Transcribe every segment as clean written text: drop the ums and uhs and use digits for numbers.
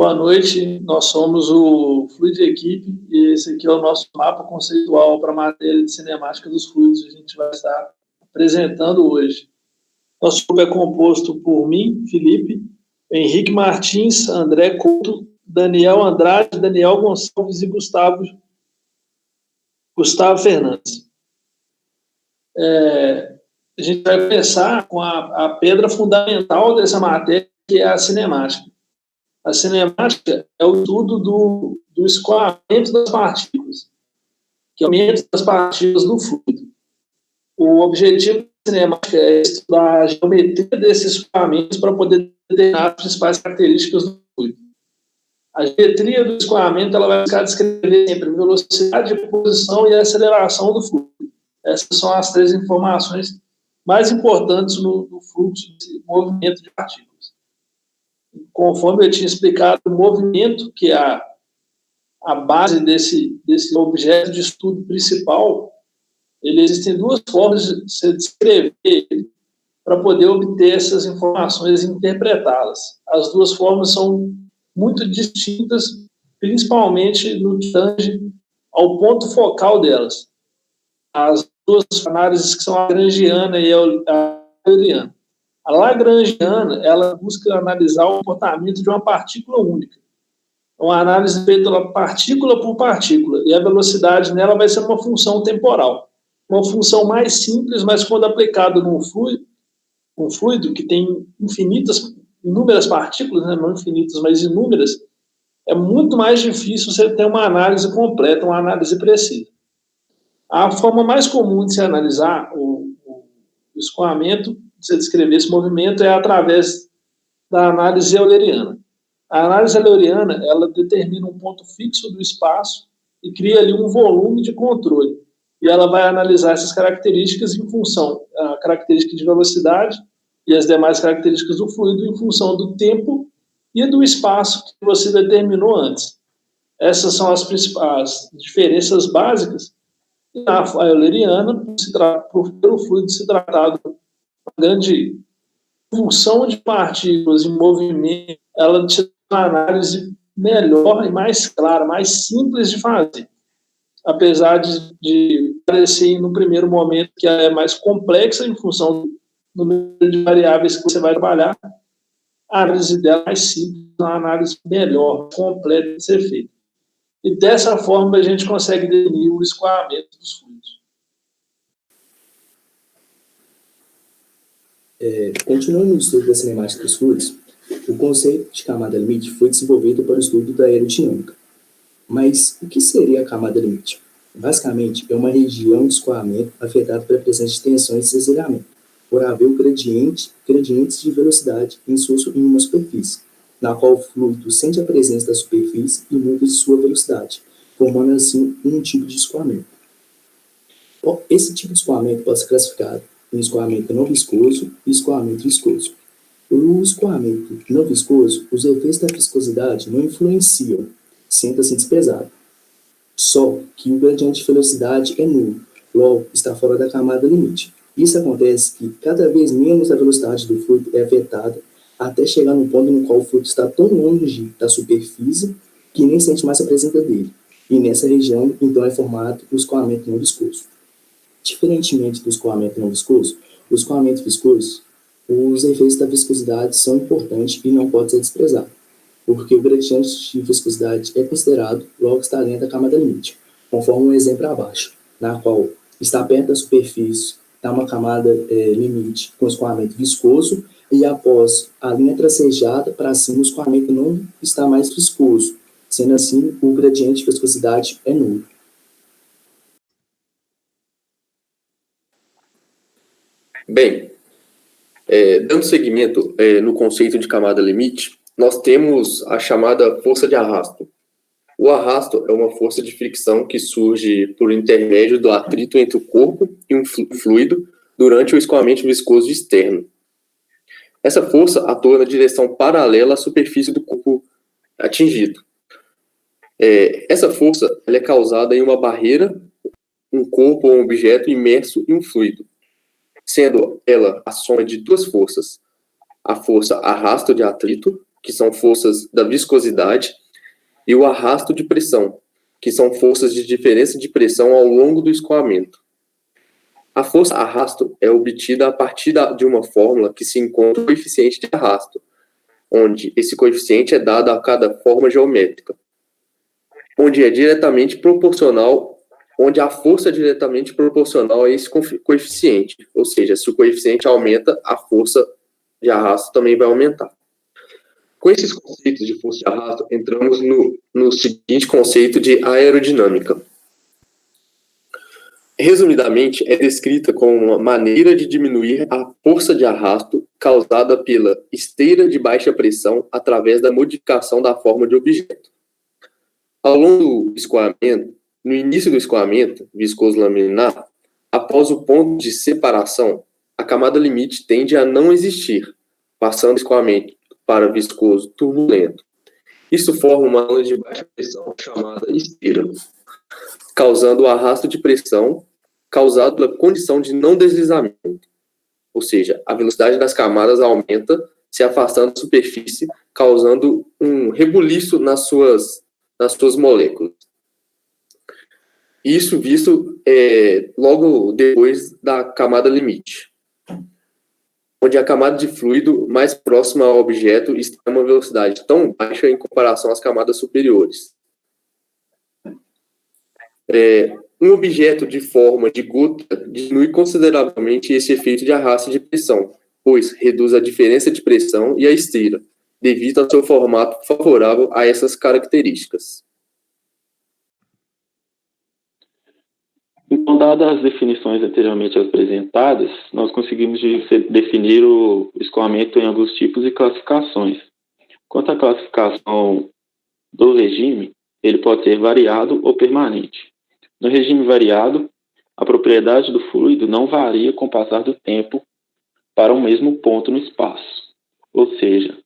Boa noite, nós somos o Fluid Equipe e esse aqui é o nosso mapa conceitual para a matéria de cinemática dos fluidos que a gente vai estar apresentando hoje. Nosso grupo é composto por mim, Felipe, Henrique Martins, André Couto, Daniel Andrade, Daniel Gonçalves e Gustavo Fernandes. A gente vai começar com a pedra fundamental dessa matéria, que é a cinemática. A cinemática é o estudo do escoamento das partículas, que é o aumento das partículas no fluido. O objetivo da cinemática é estudar a geometria desses escoamentos para poder determinar as principais características do fluido. A geometria do escoamento ela vai buscar descrever sempre a velocidade, a posição e a aceleração do fluido. Essas são as três informações mais importantes no fluxo de movimento de partículas. Conforme eu tinha explicado, o movimento, que é a base desse objeto de estudo principal, existem duas formas de se descrever ele para poder obter essas informações e interpretá-las. As duas formas são muito distintas, principalmente no que tange ao ponto focal delas. As duas análises que são a lagrangiana e a euleriana. A lagrangiana, ela busca analisar o comportamento de uma partícula única. É uma análise feita partícula por partícula, e a velocidade nela vai ser uma função temporal. Uma função mais simples, mas quando aplicado num fluido que tem inúmeras partículas, né? Não infinitas, mas inúmeras, é muito mais difícil você ter uma análise completa, uma análise precisa. A forma mais comum de se analisar o escoamento, de se descrever esse movimento, é através da análise euleriana. A análise euleriana, ela determina um ponto fixo do espaço e cria ali um volume de controle. E ela vai analisar essas características em função da característica de velocidade e as demais características do fluido em função do tempo e do espaço que você determinou antes. Essas são as principais diferenças básicas. E a euleriana, por o fluido se tratar de uma grande função de partículas em movimento, ela te dá uma análise melhor e mais clara, mais simples de fazer. Apesar de parecer no primeiro momento que ela é mais complexa em função do número de variáveis que você vai trabalhar, a análise dela é mais simples, uma análise melhor, completa de ser feita. E dessa forma a gente consegue definir o escoamento dos fluidos. Continuando no estudo da cinemática dos fluidos, o conceito de camada limite foi desenvolvido para o estudo da aerodinâmica. Mas o que seria a camada limite? Basicamente, é uma região de escoamento afetada pela presença de tensões e deslizamento, por haver gradientes de velocidade em uma superfície, na qual o fluido sente a presença da superfície e muda de sua velocidade, formando assim um tipo de escoamento. Esse tipo de escoamento pode ser classificado em escoamento não viscoso e escoamento viscoso. No escoamento não viscoso, os efeitos da viscosidade não influenciam, sendo assim desprezado. Só que o gradiente de velocidade é nulo, logo está fora da camada limite. Isso acontece que cada vez menos a velocidade do fluido é afetada, até chegar no ponto no qual o fluido está tão longe da superfície que nem sente mais a presença dele. E nessa região, então, é formado o escoamento não viscoso. Diferentemente do escoamento não viscoso, o escoamento viscoso, os efeitos da viscosidade são importantes e não pode ser desprezado, porque o gradiente de viscosidade é considerado, logo está dentro da camada limite, conforme o exemplo abaixo, na qual está perto da superfície, está uma camada limite com escoamento viscoso, e após a linha tracejada para cima, o escoamento não está mais viscoso, sendo assim, o gradiente de viscosidade é nulo. Bem, dando seguimento no conceito de camada limite, nós temos a chamada força de arrasto. O arrasto é uma força de fricção que surge por intermédio do atrito entre o corpo e um fluido durante o escoamento viscoso externo. Essa força atua na direção paralela à superfície do corpo atingido. Essa força ela é causada em uma barreira, um corpo ou um objeto imerso em um fluido, sendo ela a soma de duas forças, a força arrasto de atrito que são forças da viscosidade, e o arrasto de pressão, que são forças de diferença de pressão ao longo do escoamento. A força arrasto é obtida a partir de uma fórmula que se encontra o coeficiente de arrasto, onde esse coeficiente é dado a cada forma geométrica, onde a força é diretamente proporcional a esse coeficiente, ou seja, se o coeficiente aumenta, a força de arrasto também vai aumentar. Com esses conceitos de força de arrasto, entramos no seguinte conceito de aerodinâmica. Resumidamente, é descrita como uma maneira de diminuir a força de arrasto causada pela esteira de baixa pressão através da modificação da forma de objeto. Ao longo do escoamento, no início do escoamento viscoso laminar, após o ponto de separação, a camada limite tende a não existir, passando o escoamento para viscoso turbulento. Isso forma uma onda de baixa pressão chamada esteira, causando o arrasto de pressão causado pela condição de não deslizamento. Ou seja, a velocidade das camadas aumenta, se afastando da superfície, causando um rebuliço nas suas moléculas. Isso visto logo depois da camada limite, onde a camada de fluido mais próxima ao objeto está a uma velocidade tão baixa em comparação às camadas superiores. Um objeto de forma de gota diminui consideravelmente esse efeito de arrasto de pressão, pois reduz a diferença de pressão e a esteira, devido ao seu formato favorável a essas características. Então, dadas as definições anteriormente apresentadas, nós conseguimos definir o escoamento em alguns tipos e classificações. Quanto à classificação do regime, ele pode ser variado ou permanente. No regime variado, a propriedade do fluido não varia com o passar do tempo para o mesmo ponto no espaço. Ou seja,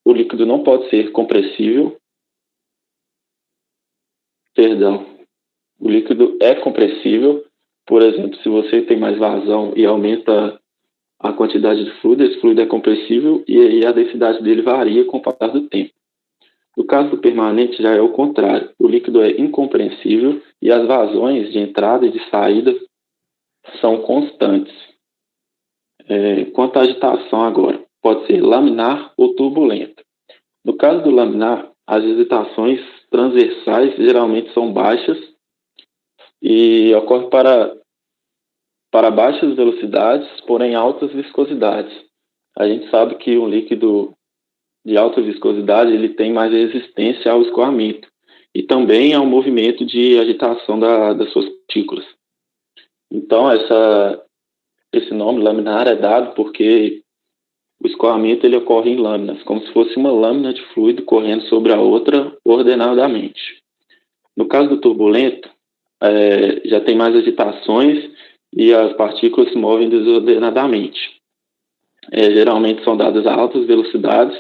o líquido não pode ser compressível. O líquido é compressível. Por exemplo, se você tem mais vazão e aumenta a quantidade de fluido, esse fluido é compressível e a densidade dele varia com o passar do tempo. No caso do permanente, já é o contrário. O líquido é incompressível e as vazões de entrada e de saída são constantes. Quanto à agitação agora, pode ser laminar ou turbulenta. No caso do laminar, as agitações transversais geralmente são baixas e ocorrem para baixas velocidades, porém altas viscosidades. A gente sabe que um líquido de alta viscosidade ele tem mais resistência ao escoamento e também ao movimento de agitação das suas partículas. Então, esse nome laminar é dado porque o escoamento ele ocorre em lâminas, como se fosse uma lâmina de fluido correndo sobre a outra ordenadamente. No caso do turbulento, já tem mais agitações e as partículas se movem desordenadamente. Geralmente são dadas a altas velocidades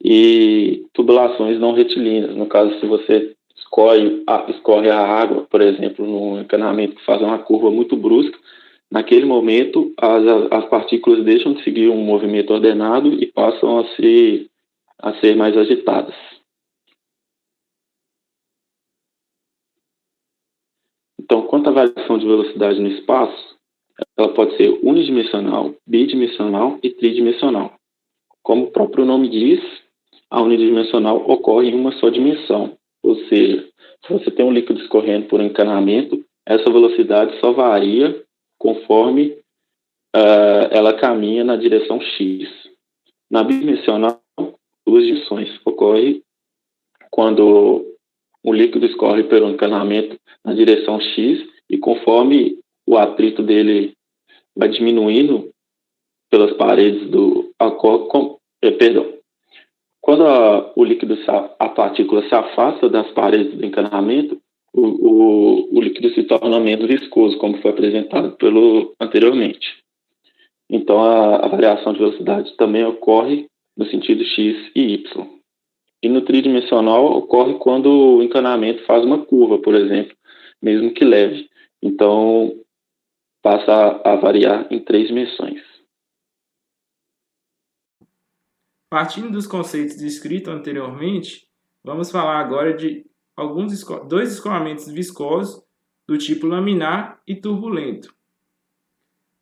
e tubulações não retilíneas. No caso, se você escorre a água, por exemplo, num encanamento que faz uma curva muito brusca, naquele momento as partículas deixam de seguir um movimento ordenado e passam a ser mais agitadas. Então, quanto à variação de velocidade no espaço, ela pode ser unidimensional, bidimensional e tridimensional. Como o próprio nome diz, a unidimensional ocorre em uma só dimensão, ou seja, se você tem um líquido escorrendo por um encanamento, essa velocidade só varia conforme ela caminha na direção X. Na bidimensional, duas dimensões ocorrem quando o líquido escorre por um encanamento na direção X e conforme o atrito dele vai diminuindo pelas paredes quando a partícula se afasta das paredes do encanamento, o líquido se torna menos viscoso, como foi apresentado anteriormente. Então, a variação de velocidade também ocorre no sentido X e Y. E no tridimensional ocorre quando o encanamento faz uma curva, por exemplo, mesmo que leve. Então, passa a variar em 3 dimensões. partindo dos conceitos descritos anteriormente, vamos falar agora de dois escoamentos viscosos do tipo laminar e turbulento.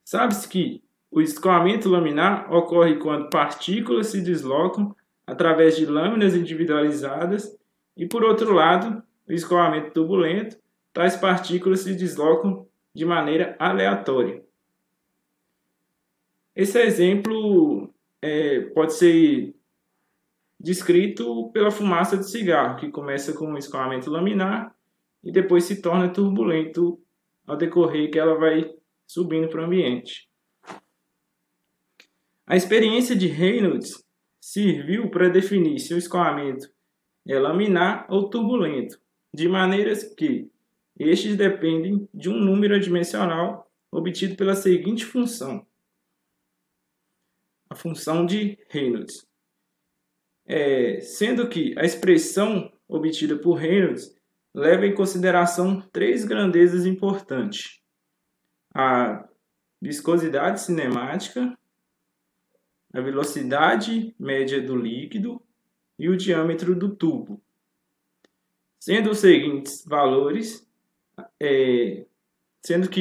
Sabe-se que o escoamento laminar ocorre quando partículas se deslocam através de lâminas individualizadas e, por outro lado, o escoamento turbulento, tais partículas se deslocam de maneira aleatória. Esse exemplo pode ser descrito pela fumaça de cigarro, que começa com um escoamento laminar e depois se torna turbulento ao decorrer que ela vai subindo para o ambiente. A experiência de Reynolds serviu para definir se o escoamento é laminar ou turbulento, de maneiras que estes dependem de um número adimensional obtido pela seguinte função. A função de Reynolds. Sendo que a expressão obtida por Reynolds leva em consideração três grandezas importantes: a viscosidade cinemática, a velocidade média do líquido e o diâmetro do tubo. Sendo que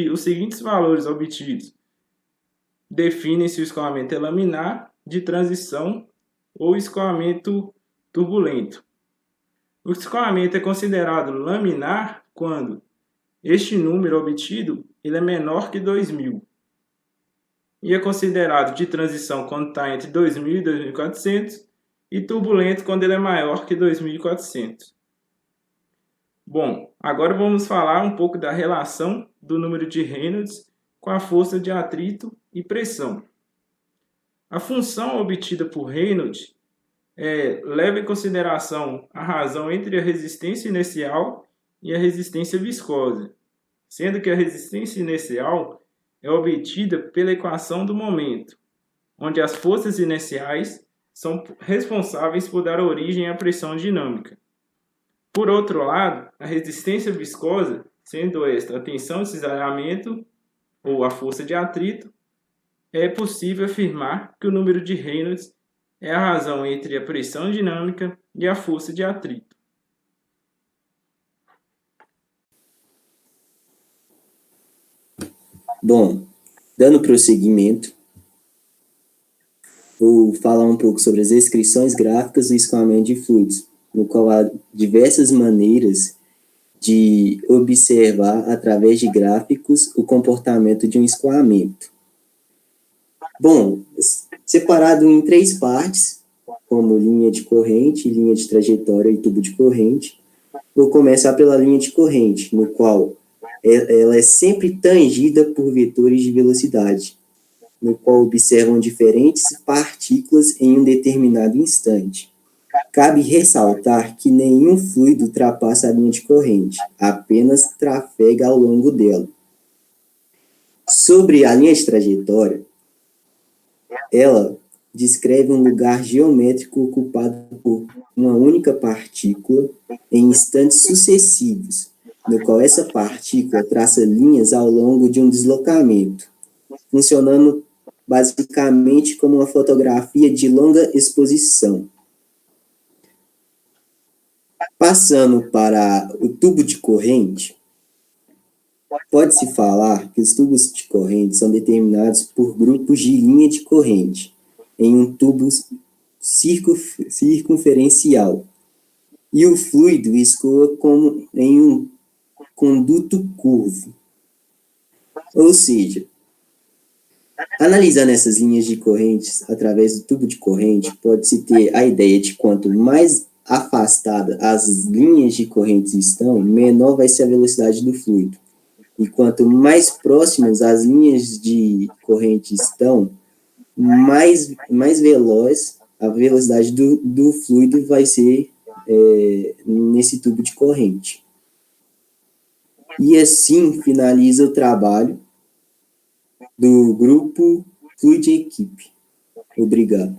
os seguintes valores obtidos definem se o escoamento é laminar, de transição ou escoamento turbulento. O escoamento é considerado laminar quando este número obtido ele é menor que 2000. E é considerado de transição quando está entre 2000 e 2400 e turbulento quando ele é maior que 2400. Bom, agora vamos falar um pouco da relação do número de Reynolds com a força de atrito e pressão. A função obtida por Reynolds leva em consideração a razão entre a resistência inercial e a resistência viscosa, sendo que a resistência inercial é obtida pela equação do momento, onde as forças inerciais são responsáveis por dar origem à pressão dinâmica. Por outro lado, a resistência viscosa, sendo esta a tensão de cisalhamento ou a força de atrito, é possível afirmar que o número de Reynolds é a razão entre a pressão dinâmica e a força de atrito. Bom, dando prosseguimento, vou falar um pouco sobre as descrições gráficas do escoamento de fluidos, no qual há diversas maneiras de observar, através de gráficos, o comportamento de um escoamento. Bom, separado em três partes, como linha de corrente, linha de trajetória e tubo de corrente, vou começar pela linha de corrente, no qual ela é sempre tangida por vetores de velocidade, no qual observam diferentes partículas em um determinado instante. Cabe ressaltar que nenhum fluido ultrapassa a linha de corrente, apenas trafega ao longo dela. Sobre a linha de trajetória, ela descreve um lugar geométrico ocupado por uma única partícula em instantes sucessivos, no qual essa partícula traça linhas ao longo de um deslocamento, funcionando basicamente como uma fotografia de longa exposição. Passando para o tubo de corrente, pode-se falar que os tubos de corrente são determinados por grupos de linha de corrente em um tubo circunferencial, e o fluido escoa como em um conduto curvo. Ou seja, analisando essas linhas de correntes através do tubo de corrente, pode-se ter a ideia de quanto mais afastada as linhas de correntes estão, menor vai ser a velocidade do fluido. E quanto mais próximas as linhas de corrente estão, mais veloz a velocidade do fluido vai ser nesse tubo de corrente. E assim finaliza o trabalho do grupo Fluid Equipe. Obrigado.